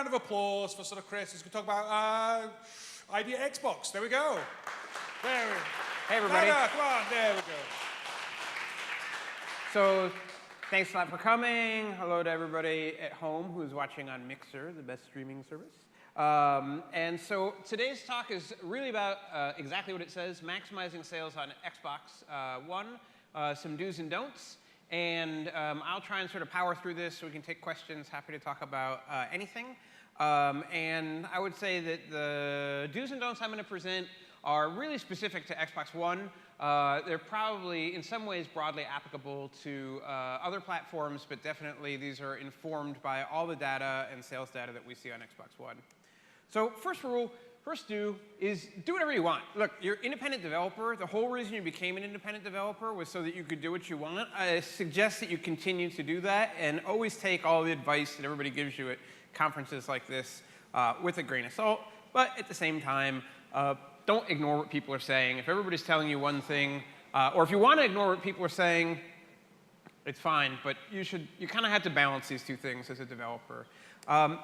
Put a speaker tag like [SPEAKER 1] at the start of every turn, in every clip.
[SPEAKER 1] round of applause for sort of Chris, who's going to talk about idea Xbox. There we go.
[SPEAKER 2] Hey, everybody.
[SPEAKER 1] Come on, there we go.
[SPEAKER 2] So thanks a lot for coming. Hello to everybody at home who's watching on Mixer, the best streaming service. And so today's talk is really about exactly what it says, maximizing sales on Xbox One, some do's and don'ts. And I'll try and sort of power through this so we can take questions. Happy to talk about anything. And I would say that the do's and don'ts I'm going to present are really specific to Xbox One. They're probably, in some ways, broadly applicable to other platforms, but definitely these are informed by all the data and sales data that we see on Xbox One. So first rule, first do, is do whatever you want. Look, you're an independent developer. The whole reason you became an independent developer was so that you could do what you want. I suggest that you continue to do that and always take all the advice that everybody gives you at conferences like this with a grain of salt. But at the same time, don't ignore what people are saying. If everybody's telling you one thing, or if you want to ignore what people are saying, it's fine. But you kind of have to balance these two things as a developer.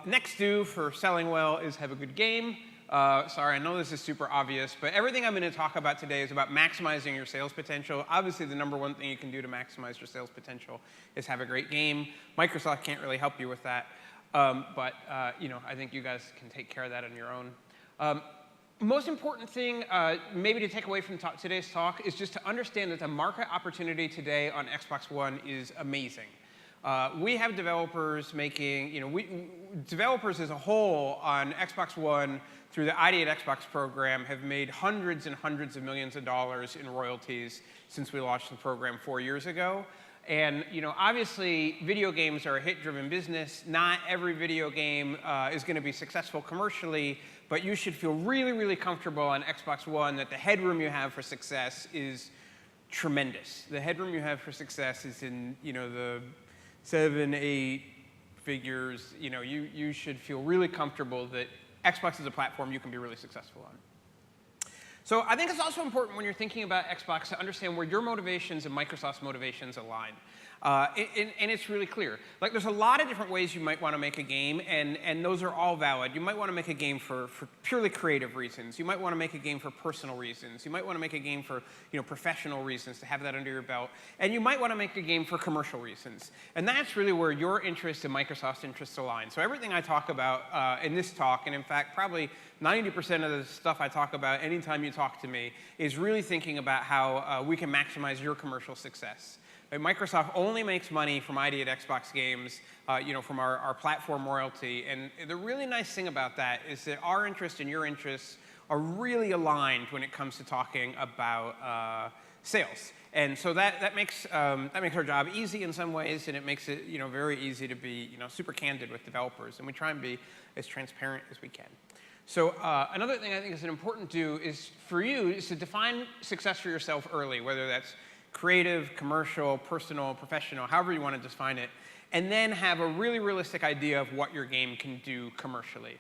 [SPEAKER 2] Next do for selling well is have a good game. Sorry, I know this is super obvious, but everything I'm going to talk about today is about maximizing your sales potential. Obviously, the #1 thing you can do to maximize your sales potential is have a great game. Microsoft can't really help you with that, but I think you guys can take care of that on your own. Most important thing maybe to take away from today's talk is just to understand that the market opportunity today on Xbox One is amazing. We have developers making, developers as a whole on Xbox One through the ID at Xbox program have made hundreds and hundreds of millions of dollars in royalties since we launched the program 4 years ago. And obviously, video games are a hit-driven business. Not every video game is going to be successful commercially, but you should feel really, really comfortable on Xbox One that the headroom you have for success is tremendous. The headroom you have for success is in the 7, 8 figures. You should feel really comfortable that Xbox is a platform you can be really successful on. So I think it's also important when you're thinking about Xbox to understand where your motivations and Microsoft's motivations align. And it's really clear. Like, there's a lot of different ways you might want to make a game, and those are all valid. You might want to make a game for purely creative reasons. You might want to make a game for personal reasons. You might want to make a game for professional reasons, to have that under your belt. And you might want to make a game for commercial reasons. And that's really where your interests and Microsoft's interests align. So everything I talk about in this talk, and in fact, probably 90% of the stuff I talk about anytime you talk to me, is really thinking about how we can maximize your commercial success. Microsoft only makes money from ID at Xbox games, from our platform royalty. And the really nice thing about that is that our interests and your interests are really aligned when it comes to talking about sales. And so that makes our job easy in some ways, and it makes it very easy to be super candid with developers. And we try and be as transparent as we can. So another thing I think is an important do is for you is to define success for yourself early, whether that's creative, commercial, personal, professional, however you want to define it, and then have a really realistic idea of what your game can do commercially.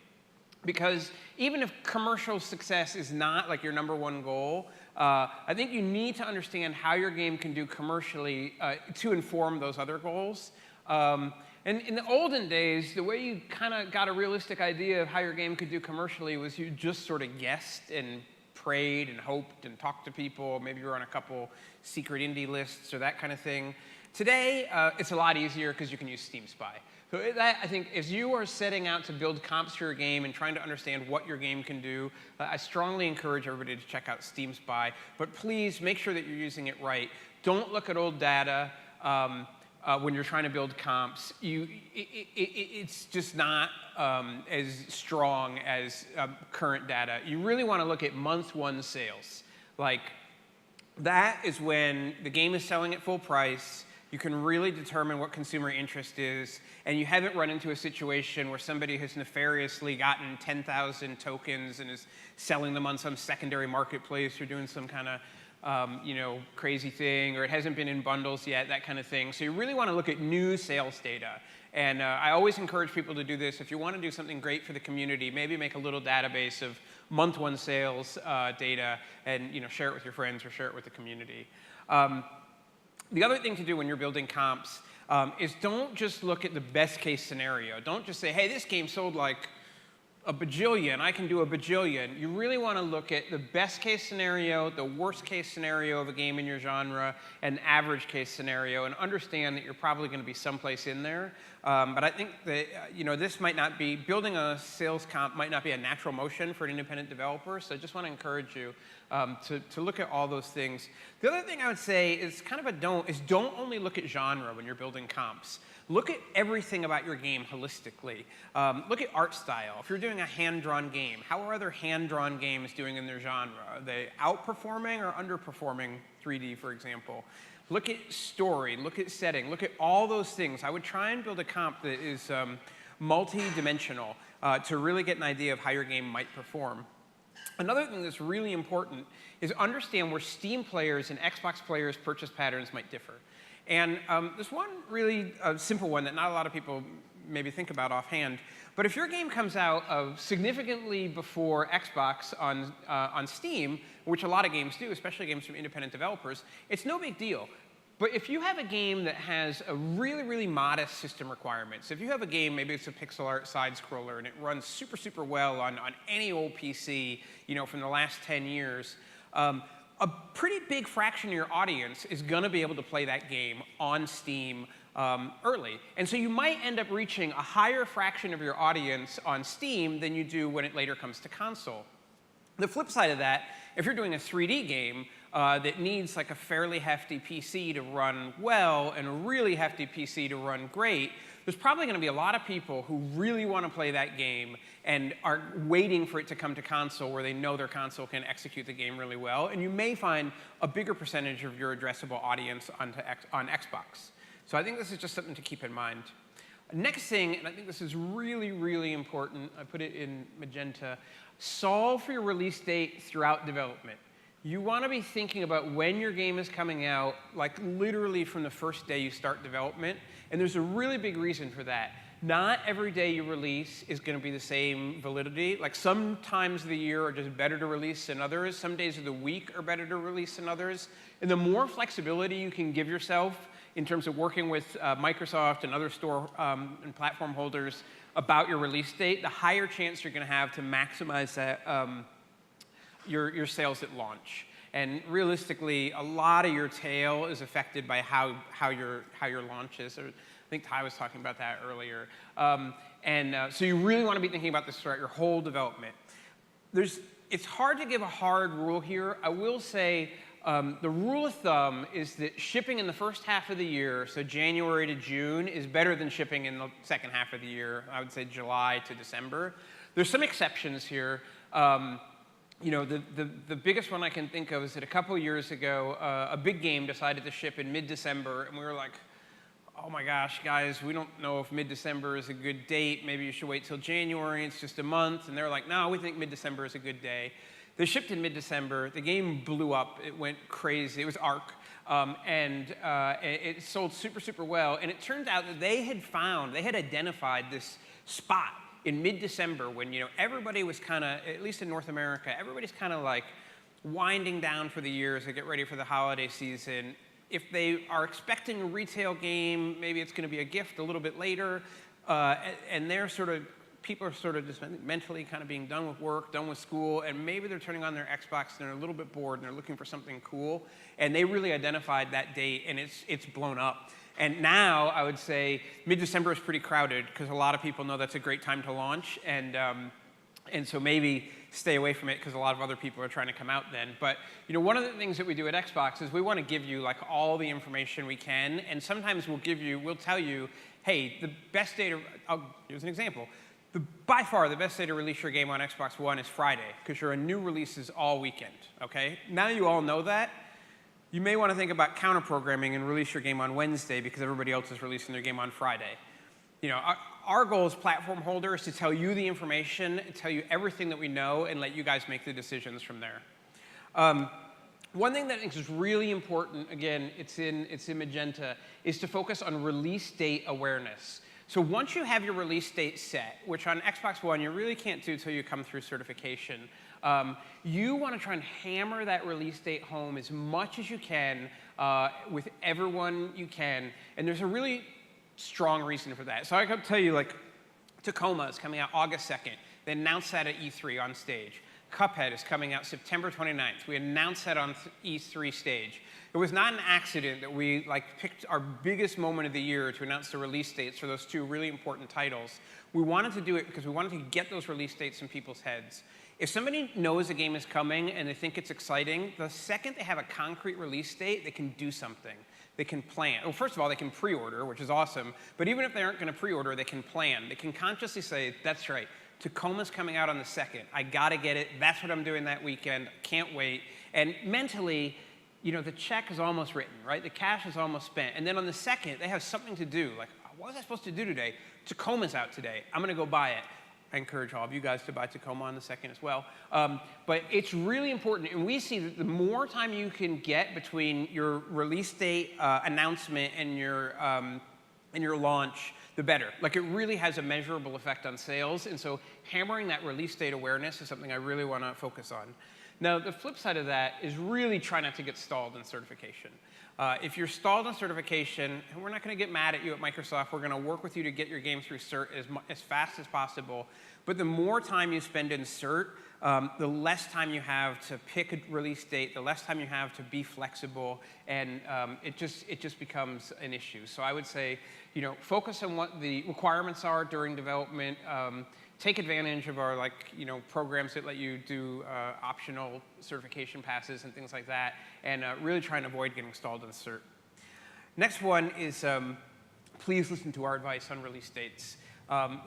[SPEAKER 2] Because even if commercial success is not like your #1 goal, I think you need to understand how your game can do commercially to inform those other goals. And in the olden days, the way you kind of got a realistic idea of how your game could do commercially was you just sort of guessed and prayed and hoped and talked to people. Maybe you were on a couple secret indie lists or that kind of thing. Today, it's a lot easier because you can use Steam Spy. So that, I think, as you are setting out to build comps for your game and trying to understand what your game can do, I strongly encourage everybody to check out Steam Spy. But please make sure that you're using it right. Don't look at old data when you're trying to build comps. It's just not as strong as current data. You really want to look at month 1 sales. Like, that is when the game is selling at full price. You can really determine what consumer interest is, and you haven't run into a situation where somebody has nefariously gotten 10,000 tokens and is selling them on some secondary marketplace or doing some kind of crazy thing, or it hasn't been in bundles yet, that kind of thing. So you really want to look at new sales data. And I always encourage people to do this. If you want to do something great for the community, maybe make a little database of month 1 sales data and share it with your friends or share it with the community. The other thing to do when you're building comps is don't just look at the best case scenario. Don't just say, hey, this game sold like a bajillion, I can do a bajillion. You really want to look at the best case scenario, the worst case scenario of a game in your genre, and average case scenario, and understand that you're probably going to be someplace in there. But I think that this might not be, building a sales comp might not be a natural motion for an independent developer, so I just want to encourage you to look at all those things. The other thing I would say is kind of a don't only look at genre when you're building comps. Look at everything about your game holistically. Look at art style. If you're doing a hand-drawn game, how are other hand-drawn games doing in their genre? Are they outperforming or underperforming 3D, for example? Look at story, look at setting, look at all those things. I would try and build a comp that is multi-dimensional to really get an idea of how your game might perform. Another thing that's really important is understand where Steam players and Xbox players' purchase patterns might differ. And there's one really simple one that not a lot of people maybe think about offhand. But if your game comes out significantly before Xbox on Steam, which a lot of games do, especially games from independent developers, it's no big deal. But if you have a game that has a really, really modest system requirements, if you have a game, maybe it's a pixel art side scroller, and it runs super, super well on any old PC, from the last 10 years, a pretty big fraction of your audience is going to be able to play that game on Steam early. And so you might end up reaching a higher fraction of your audience on Steam than you do when it later comes to console. The flip side of that, if you're doing a 3D game that needs like a fairly hefty PC to run well and a really hefty PC to run great, there's probably going to be a lot of people who really want to play that game and are waiting for it to come to console where they know their console can execute the game really well. And you may find a bigger percentage of your addressable audience on Xbox. So I think this is just something to keep in mind. Next thing, and I think this is really, really important, I put it in magenta, solve for your release date throughout development. You want to be thinking about when your game is coming out, like literally from the first day you start development. And there's a really big reason for that. Not every day you release is going to be the same validity. Like some times of the year are just better to release than others. Some days of the week are better to release than others. And the more flexibility you can give yourself in terms of working with Microsoft and other store and platform holders about your release date, the higher chance you're going to have to maximize that, your sales at launch. And realistically, a lot of your tail is affected by how your launch is. I think Ty was talking about that earlier. So you really want to be thinking about this throughout your whole development. It's hard to give a hard rule here. I will say the rule of thumb is that shipping in the first half of the year, so January to June, is better than shipping in the second half of the year. I would say July to December. There's some exceptions here. The biggest one I can think of is that a couple years ago, a big game decided to ship in mid-December, and we were like, oh my gosh, guys, we don't know if mid-December is a good date. Maybe you should wait till January. It's just a month. And they're like, no, we think mid-December is a good day. They shipped in mid-December. The game blew up. It went crazy. It was Arc. It sold super, super well. And it turned out that they had identified this spot in mid-December when everybody was kind of, at least in North America, everybody's kind of like winding down for the year as they get ready for the holiday season. If they are expecting a retail game, maybe it's going to be a gift a little bit later, and people are sort of just mentally kind of being done with work, done with school, and maybe they're turning on their Xbox and they're a little bit bored and they're looking for something cool, and they really identified that date, and it's blown up. And now, I would say, mid-December is pretty crowded because a lot of people know that's a great time to launch, and so maybe stay away from it because a lot of other people are trying to come out then. But one of the things that we do at Xbox is we want to give you like all the information we can, and sometimes we'll tell you, hey, the best day to, here's an example. By far, the best day to release your game on Xbox One is Friday because your new releases all weekend, okay? Now you all know that. You may want to think about counter-programming and release your game on Wednesday because everybody else is releasing their game on Friday. Our goal as platform holders is to tell you the information, tell you everything that we know, and let you guys make the decisions from there. One thing that I think is really important, again, it's in magenta, is to focus on release date awareness. So once you have your release date set, which on Xbox One you really can't do until you come through certification, you want to try and hammer that release date home as much as you can with everyone you can. And there's a really strong reason for that. So I can tell you, like, Tacoma is coming out August 2nd. They announced that at E3 on stage. Cuphead is coming out September 29th. We announced that on E3 stage. It was not an accident that we picked our biggest moment of the year to announce the release dates for those two really important titles. We wanted to do it because we wanted to get those release dates in people's heads. If somebody knows a game is coming and they think it's exciting, the second they have a concrete release date, they can do something. They can plan. Well, first of all, they can pre-order, which is awesome. But even if they aren't going to pre-order, they can plan. They can consciously say, that's right, Tacoma's coming out on the 2nd. I got to get it. That's what I'm doing that weekend. Can't wait. And mentally, the check is almost written, right? The cash is almost spent. And then on the 2nd, they have something to do. Like, what was I supposed to do today? Tacoma's out today. I'm going to go buy it. I encourage all of you guys to buy Tacoma on the 2nd as well. But it's really important. And we see that the more time you can get between your release date announcement and your launch, the better. Like, it really has a measurable effect on sales. And so hammering that release date awareness is something I really want to focus on. Now, the flip side of that is really try not to get stalled in certification. If you're stalled in certification, and we're not going to get mad at you at Microsoft. We're going to work with you to get your game through cert as fast as possible. But the more time you spend in cert, the less time you have to pick a release date, the less time you have to be flexible, and it just becomes an issue. So I would say, focus on what the requirements are during development. Take advantage of our programs that let you do optional certification passes and things like that, and really try and avoid getting stalled in cert. Next one is please listen to our advice on release dates.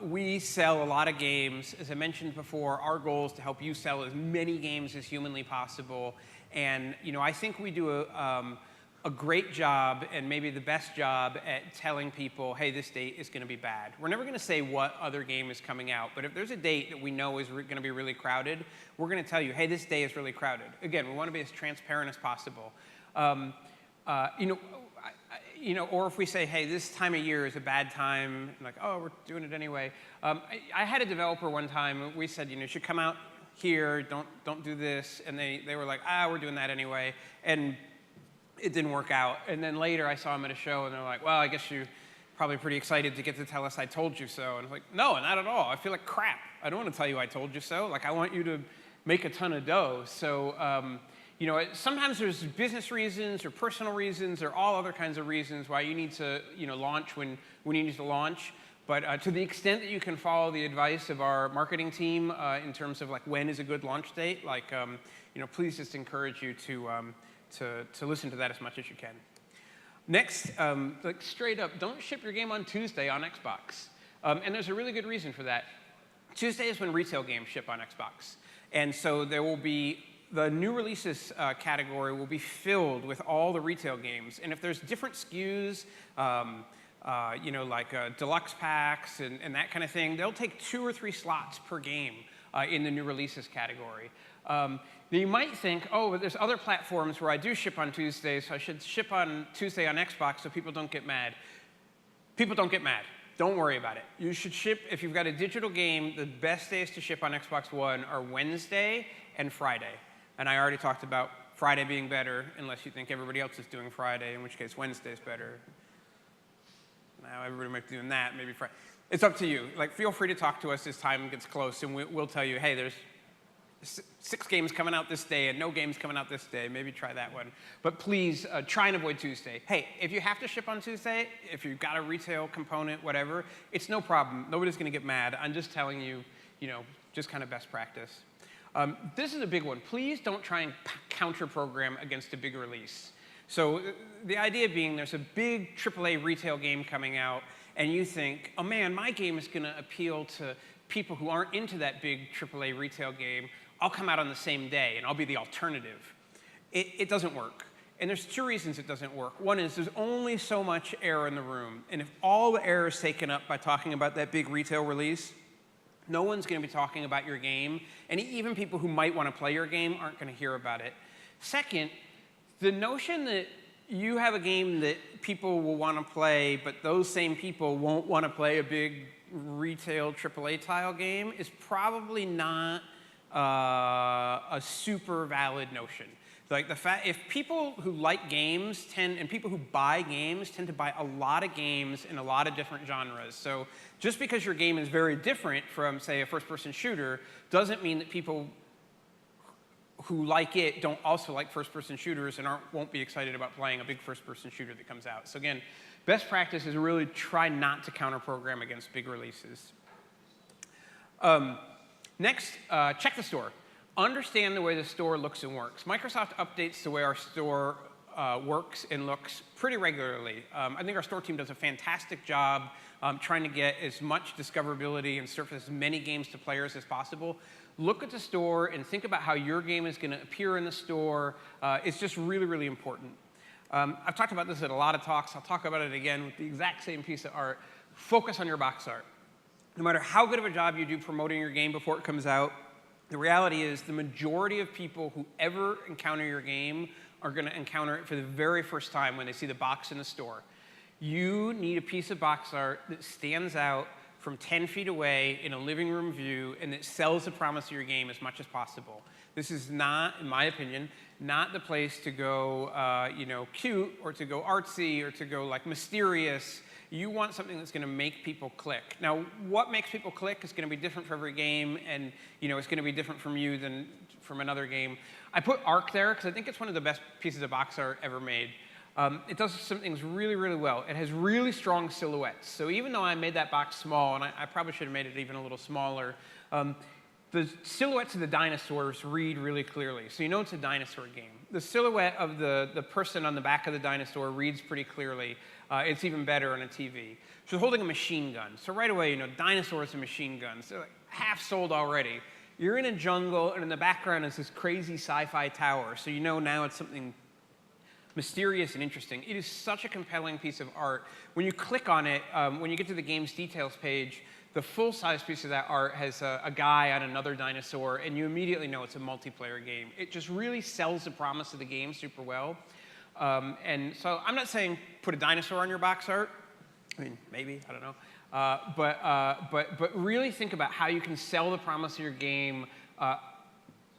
[SPEAKER 2] We sell a lot of games. As I mentioned before, our goal is to help you sell as many games as humanly possible. And I think we do a great job, and maybe the best job, at telling people, hey, this date is going to be bad. We're never going to say what other game is coming out, but if there's a date that we know is going to be really crowded, we're going to tell you, hey, this day is really crowded. Again, we want to be as transparent as possible. Or if we say, hey, this time of year is a bad time, like, oh, we're doing it anyway. I had a developer one time, we said, you should come out here, don't do this, and they were like, we're doing that anyway, and it didn't work out. And then later I saw him at a show, and they're like, well, I guess you're probably pretty excited to get to tell us I told you so. And I was like, no, not at all. I feel like crap. I don't want to tell you I told you so. Like, I want you to make a ton of dough. So, sometimes there's business reasons or personal reasons or all other kinds of reasons why you need to, launch when you need to launch. But to the extent that you can follow the advice of our marketing team in terms of when is a good launch date, please just encourage you to listen to that as much as you can. Next, straight up, don't ship your game on Tuesday on Xbox. And there's a really good reason for that. Tuesday is when retail games ship on Xbox. And so there will be, the new releases category will be filled with all the retail games. And if there's different SKUs, deluxe packs and that kind of thing, they'll take 2 or 3 slots per game in the new releases category. You might think, oh, but there's other platforms where I do ship on Tuesday, so I should ship on Tuesday on Xbox so people don't get mad. People don't get mad. Don't worry about it. You should ship, if you've got a digital game, the best days to ship on Xbox One are Wednesday and Friday. And I already talked about Friday being better, unless you think everybody else is doing Friday, in which case Wednesday's better. Now everybody might be doing that, maybe Friday. It's up to you. Feel free to talk to us as time gets close, and we'll tell you, hey, there's 6 games coming out this day and no games coming out this day. Maybe try that one. But please try and avoid Tuesday. Hey, if you have to ship on Tuesday, if you've got a retail component, whatever, it's no problem. Nobody's going to get mad. I'm just telling you, just kind of best practice. This is a big one. Please don't try and counter-program against a big release. So the idea being there's a big AAA retail game coming out, and you think, oh man, my game is going to appeal to people who aren't into that big AAA retail game. I'll come out on the same day, and I'll be the alternative. It doesn't work. And there's 2 reasons it doesn't work. One is there's only so much air in the room. And if all the air is taken up by talking about that big retail release, no one's going to be talking about your game. And even people who might want to play your game aren't going to hear about it. Second, the notion that you have a game that people will want to play, but those same people won't want to play a big retail AAA tile game is probably not a super valid notion. Like if people who like games and people who buy games tend to buy a lot of games in a lot of different genres. So just because your game is very different from, say, a first-person shooter doesn't mean that people who like it don't also like first-person shooters and won't be excited about playing a big first-person shooter that comes out. So again, best practice is really try not to counter-program against big releases. Next, check the store. Understand the way the store looks and works. Microsoft updates the way our store works and looks pretty regularly. I think our store team does a fantastic job trying to get as much discoverability and surface as many games to players as possible. Look at the store and think about how your game is going to appear in the store. It's just really, really important. I've talked about this at a lot of talks. I'll talk about it again with the exact same piece of art. Focus on your box art. No matter how good of a job you do promoting your game before it comes out, the reality is the majority of people who ever encounter your game are going to encounter it for the very first time when they see the box in the store. You need a piece of box art that stands out from 10 feet away in a living room view and that sells the promise of your game as much as possible. This is not, in my opinion, not the place to go cute or to go artsy or to go like mysterious. You want something that's going to make people click. Now, what makes people click is going to be different for every game, and it's going to be different from you than from another game. I put Arc there because I think it's one of the best pieces of box art ever made. It does some things really, really well. It has really strong silhouettes. So even though I made that box small, and I probably should have made it even a little smaller, the silhouettes of the dinosaurs read really clearly. So you know it's a dinosaur game. The silhouette of the person on the back of the dinosaur reads pretty clearly. It's even better on a TV. She's holding a machine gun. So right away, dinosaurs and machine guns. They're like half sold already. You're in a jungle, and in the background is this crazy sci-fi tower. So now it's something mysterious and interesting. It is such a compelling piece of art. When you click on it, when you get to the game's details page, the full-size piece of that art has a guy on another dinosaur, and you immediately know it's a multiplayer game. It just really sells the promise of the game super well. And so I'm not saying put a dinosaur on your box art. I mean, maybe, I don't know. But really think about how you can sell the promise of your game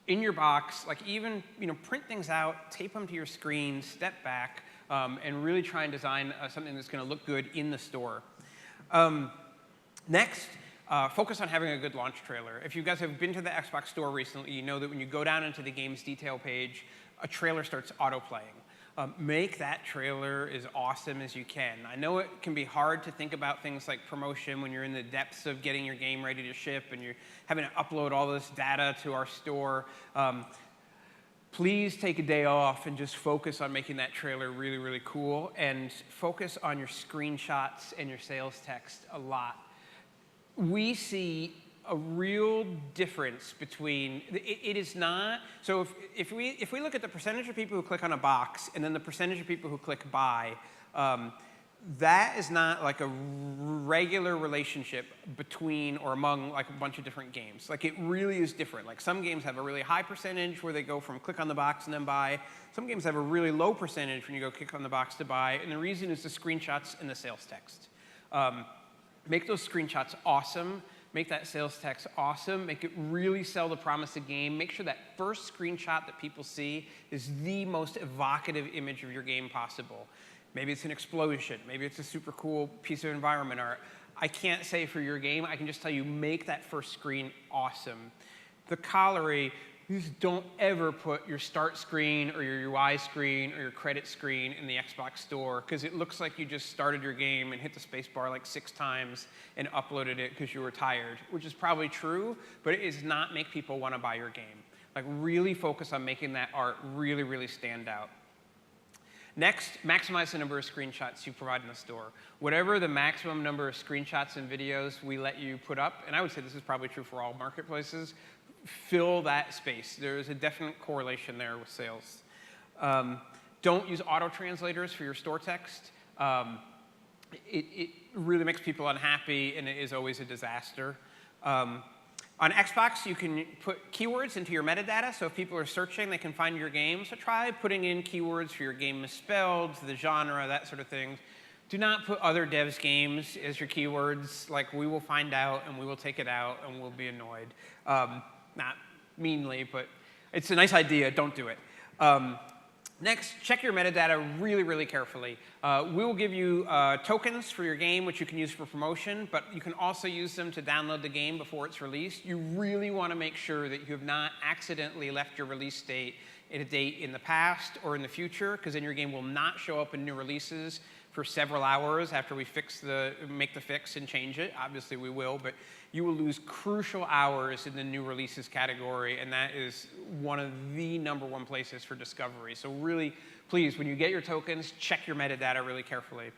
[SPEAKER 2] in your box. Like even print things out, tape them to your screen, step back, and really try and design something that's going to look good in the store. Next, focus on having a good launch trailer. If you guys have been to the Xbox store recently, you know that when you go down into the game's detail page, a trailer starts auto-playing. Make that trailer as awesome as you can. I know it can be hard to think about things like promotion when you're in the depths of getting your game ready to ship and you're having to upload all this data to our store. Please take a day off and just focus on making that trailer really, really cool, and focus on your screenshots and your sales text a lot. We see a real difference between, it is not, so if we look at the percentage of people who click on a box and then the percentage of people who click buy, that is not like a regular relationship between or among like a bunch of different games. Like it really is different. Like some games have a really high percentage where they go from click on the box and then buy. Some games have a really low percentage when you go click on the box to buy, and the reason is the screenshots and the sales text. Make those screenshots awesome. Make that sales text awesome. Make it really sell the promise of the game. Make sure that first screenshot that people see is the most evocative image of your game possible. Maybe it's an explosion. Maybe it's a super cool piece of environment art. I can't say for your game. I can just tell you, make that first screen awesome. The calorie, just don't ever put your start screen or your UI screen or your credit screen in the Xbox store, because it looks like you just started your game and hit the space bar like 6 times and uploaded it because you were tired, which is probably true, but it does not make people want to buy your game. Like really focus on making that art really, really stand out. Next, maximize the number of screenshots you provide in the store. Whatever the maximum number of screenshots and videos we let you put up, and I would say this is probably true for all marketplaces, fill that space. There is a definite correlation there with sales. Don't use auto-translators for your store text. It really makes people unhappy, and it is always a disaster. On Xbox, you can put keywords into your metadata, so if people are searching, they can find your game. So try putting in keywords for your game misspelled, the genre, that sort of thing. Do not put other devs' games as your keywords. Like, we will find out, and we will take it out, and we'll be annoyed. Not meanly, but it's a nice idea. Don't do it. Next, check your metadata really, really carefully. We will give you tokens for your game, which you can use for promotion, but you can also use them to download the game before it's released. You really want to make sure that you have not accidentally left your release date at a date in the past or in the future, because then your game will not show up in new releases for several hours after we make the fix and change it. Obviously, we will, but you will lose crucial hours in the new releases category, and that is one of the #1 places for discovery. So really, please, when you get your tokens, check your metadata really carefully.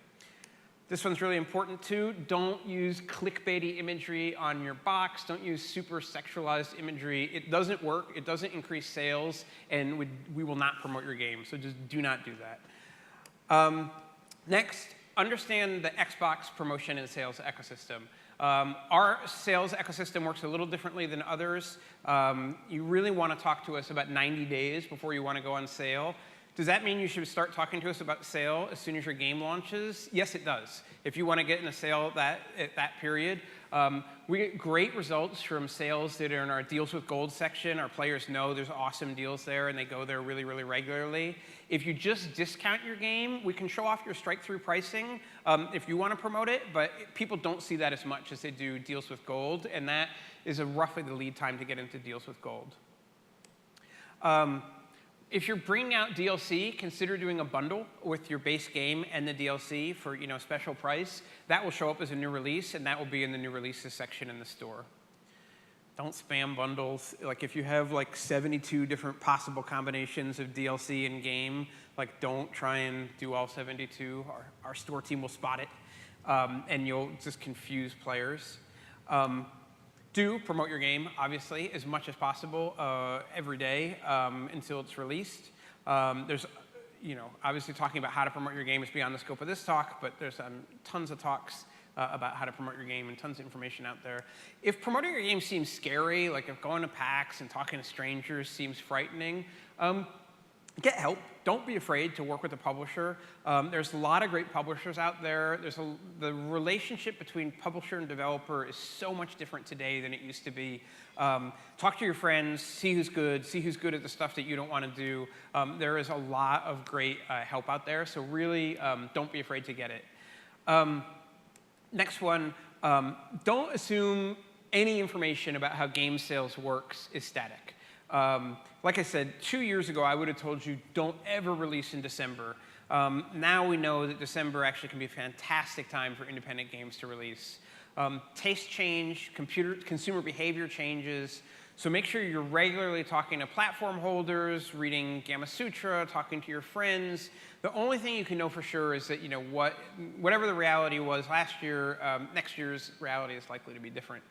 [SPEAKER 2] This one's really important, too. Don't use clickbaity imagery on your box. Don't use super sexualized imagery. It doesn't work. It doesn't increase sales, and we will not promote your game. So just do not do that. Next, understand the Xbox promotion and sales ecosystem. Our sales ecosystem works a little differently than others. You really want to talk to us about 90 days before you want to go on sale. Does that mean you should start talking to us about sale as soon as your game launches? Yes, it does. If you want to get in a sale at that period, we get great results from sales that are in our Deals with Gold section. Our players know there's awesome deals there, and they go there really, really regularly. If you just discount your game, we can show off your strike-through pricing if you want to promote it, but people don't see that as much as they do Deals with Gold, and that is roughly the lead time to get into Deals with Gold. If you're bringing out DLC, consider doing a bundle with your base game and the DLC for special price. That will show up as a new release, and that will be in the new releases section in the store. Don't spam bundles. Like if you have like 72 different possible combinations of DLC in game, like don't try and do all 72. Our store team will spot it, and you'll just confuse players. Do promote your game, obviously, as much as possible every day until it's released. There's, obviously talking about how to promote your game is beyond the scope of this talk, but there's tons of talks about how to promote your game and tons of information out there. If promoting your game seems scary, like if going to PAX and talking to strangers seems frightening, get help. Don't be afraid to work with a publisher. There's a lot of great publishers out there. The relationship between publisher and developer is so much different today than it used to be. Talk to your friends, see who's good at the stuff that you don't want to do. There is a lot of great help out there, so really don't be afraid to get it. Next one, don't assume any information about how game sales works is static. Like I said, 2 years ago, I would have told you don't ever release in December. Now we know that December actually can be a fantastic time for independent games to release. Taste change, consumer behavior changes, so make sure you're regularly talking to platform holders, reading Gamma Sutra, talking to your friends. The only thing you can know for sure is that whatever the reality was last year, next year's reality is likely to be different.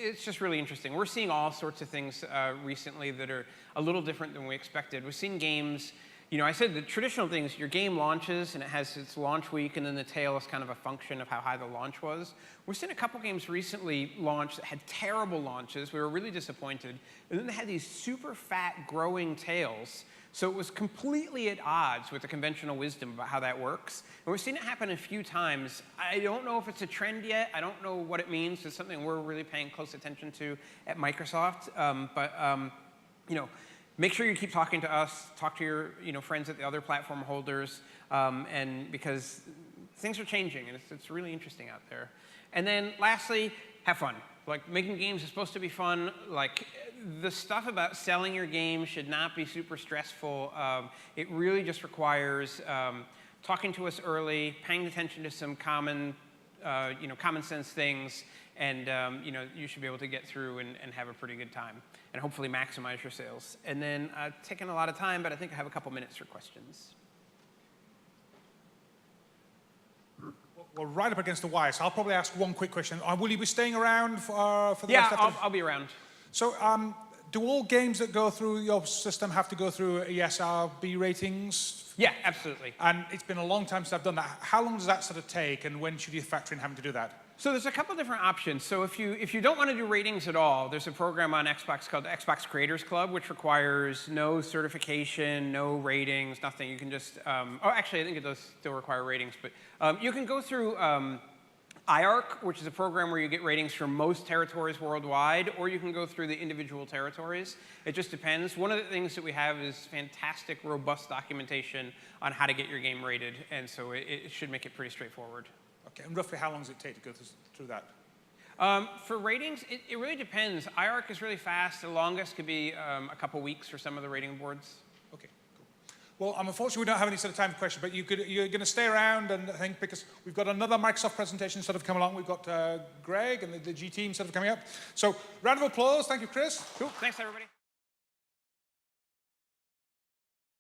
[SPEAKER 2] It's just really interesting. We're seeing all sorts of things recently that are a little different than we expected. We've seen games, I said the traditional things, your game launches and it has its launch week, and then the tail is kind of a function of how high the launch was. We've seen a couple games recently launch that had terrible launches. We were really disappointed. And then they had these super fat growing tails. So it was completely at odds with the conventional wisdom about how that works. And we've seen it happen a few times. I don't know if it's a trend yet. I don't know what it means. It's something we're really paying close attention to at Microsoft. Make sure you keep talking to us. Talk to your friends at the other platform holders, and because things are changing, and it's really interesting out there. And then lastly, have fun. Like, making games is supposed to be fun. Like, the stuff about selling your game should not be super stressful. It really just requires talking to us early, paying attention to some common sense things, and you should be able to get through and have a pretty good time, and hopefully maximize your sales. And then taking a lot of time, but I think I have a couple minutes for questions.
[SPEAKER 1] We're right up against the wire, so I'll probably ask one quick question. Will you be staying around for the rest of the...
[SPEAKER 2] Yeah, I'll be around.
[SPEAKER 1] So do all games that go through your system have to go through ESRB ratings?
[SPEAKER 2] Yeah, absolutely.
[SPEAKER 1] And it's been a long time since I've done that. How long does that sort of take, and when should you factor in having to do that?
[SPEAKER 2] So there's a couple different options. So if you don't want to do ratings at all, there's a program on Xbox called the Xbox Creators Club, which requires no certification, no ratings, nothing. You can just, actually, I think it does still require ratings, but you can go through IARC, which is a program where you get ratings from most territories worldwide, or you can go through the individual territories. It just depends. One of the things that we have is fantastic, robust documentation on how to get your game rated, and so it should make it pretty straightforward.
[SPEAKER 1] Okay, and roughly how long does it take to go through that?
[SPEAKER 2] For ratings, it really depends. IARC is really fast. The longest could be a couple weeks for some of the rating boards.
[SPEAKER 1] Okay, cool. Well, unfortunately, we don't have any sort of time for questions, but you're going to stay around, and I think because we've got another Microsoft presentation sort of come along. We've got Greg and the G team sort of coming up. So, round of applause. Thank you, Chris.
[SPEAKER 2] Cool. Thanks, everybody.